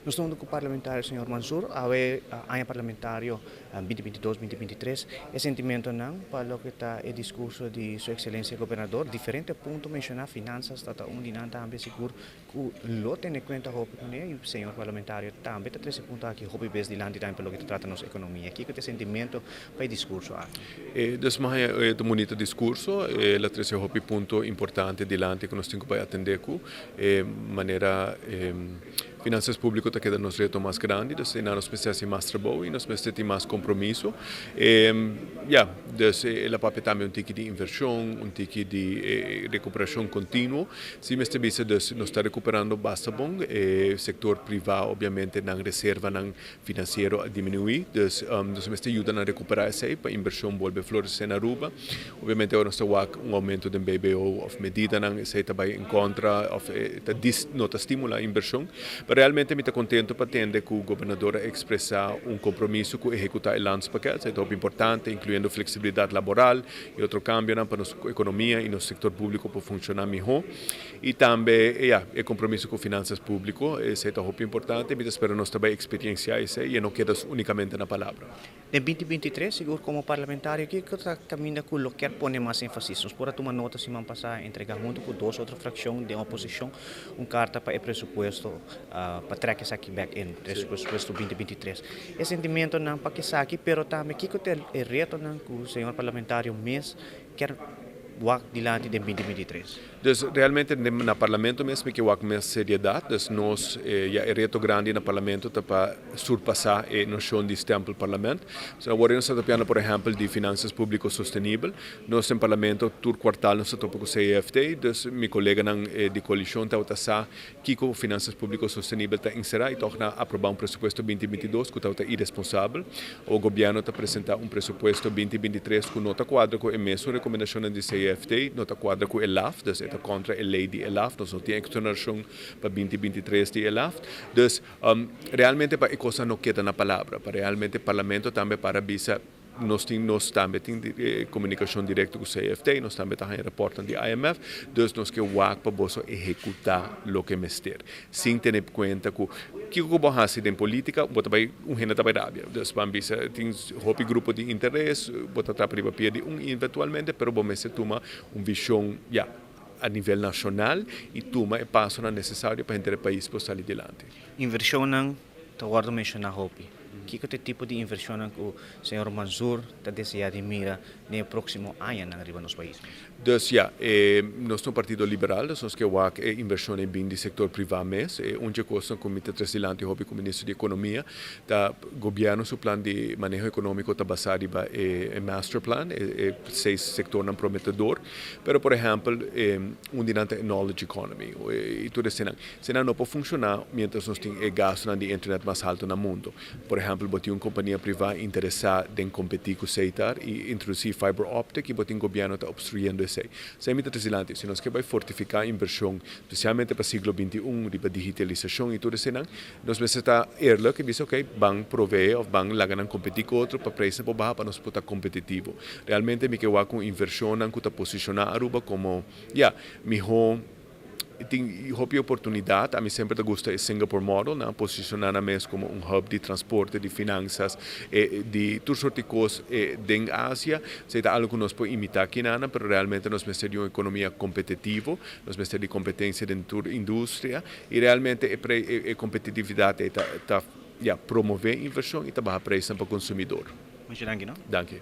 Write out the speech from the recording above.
Nós estamos com o parlamentar, senhor Mansur, a parlamentário 2022-2023, e sentimento não, para o que está o discurso de Sua Excelência Governador, diferente ponto mencionar finanças, está dinam também seguro que lo tem em conta e o senhor parlamentário também está três pontos aqui, hobby base de land também pelo que trata nossa economia. Aqui que tem sentimento para o discurso aqui. Desmaia é um bonito discurso, la trece hobby ponto importante de land que nós temos que atender com, maneira finanças públicas está quedando nos reto mais grande, dus nós precisamos mais trabalho e nós precisamos ter mais compromisso. Dus ela pode também tipo de inversão, tipo de recuperação contínua. Se nós está recuperando bastante bom, o setor privado obviamente não reserva não financeiro a diminuir, dus nós ajuda a recuperar isso para a inversão volver florescer na Aruba. Obviamente agora nós temos aumento do BBO, of medida não se está em contra, of não estimula a inversão. Realmente me está contento para entender que o governador expressar compromisso com executar o landspaket, é muito importante, incluindo flexibilidade laboral e outro cambio para a nossa economia e nosso setor público para funcionar melhor. E também compromisso com finanças públicas, é muito importante, me espero nós também experienciar isso e não queda unicamente na palavra. Em 2023, seguro como parlamentário, que está caminhando com o que quer pôr mais ênfase. Nós podemos tomar nota semana passada, entregar junto com duas outras frações de oposição, carta para o pressuposto para trazer isso aqui back in, pressuposto 2023. Esse sentimento não para que isso aqui, mas também que tem o reto que o senhor parlamentário mês quer dilante de 2023. Dus realmente no parlamento mesmo que há mais seriedade, dus nós é reto grande no parlamento para surpassar a noção de tempo do parlamento. So, agora nós estamos falando, por exemplo, de finanças públicas sustentáveis. Nós no parlamento, todo quartal, nós estamos com o CFT, dus meu colega de coalição está a que com finanças públicas sustentáveis está inserir e torna a aprovar presupuesto 2022 que está irresponsável. O governo está apresentando presupuesto 2023 com nota quadra com a mesma recomendação de CFT, nota quadra com o ELAF, dus contra a lei de ELAF, nós não temos exoneração para 2023 de ELAF. Dus, realmente, para a coisa não queda na palavra, para realmente o parlamento também para avisar. Nós temos também comunicação direta com o CFT, nós também temos reporte de IMF, dus nós que para poder executar o que mestre. Sem ter em conta que o que fazer em política, bota vai gente também rábia. Dus vamos tem grupo de interesse, bota para papel de eventualmente, pero vamos tomar visão a nível nacional e toma o passo necessário para o país para sair adiante. Inversão não, agora mencionar hobby. Que tipo de inversão que o senhor Mansur está desejando mira no próximo ano na riba nos países? Dus nós no Partido Liberal, nós que há inversão em bem do setor privado mesmo, onde coisa como está trazendo hobby como ministro de economia, da governo seu plano de manejo econômico está baseado em master plan, seis sector não prometedor, pero por exemplo, dinante knowledge economy, e tudo isso não pode funcionar mientras nós temos gasto de internet mais alto no mundo. Por exemplo, botar uma companhia privada interessada em competir com o CETAR e introduzir fiber optic e botar um governo está obstruindo isso. Isso é muito interessante. Se nós queremos fortificar a inversão, especialmente para o século XXI, para a digitalização e tudo isso, nós precisamos estar errado que diz, ok, vamos prover ou vamos lá competir com outro para preço para nós poder estar competitivo. Realmente, me quedo com inversão que está posicionar a Aruba como, melhor. Tem oportunidade, a mim sempre gusta o Singapore Model, posicionar mesmo como hub de transporte, de finanças, de todas sortes de coisas da Ásia. Se é algo que nós podemos imitar aqui, mas realmente nós precisamos de uma economia competitiva, nós precisamos de competência dentro da indústria e realmente a competitividade está promover a inversão e também a preço para o consumidor. Muito obrigado. Danke.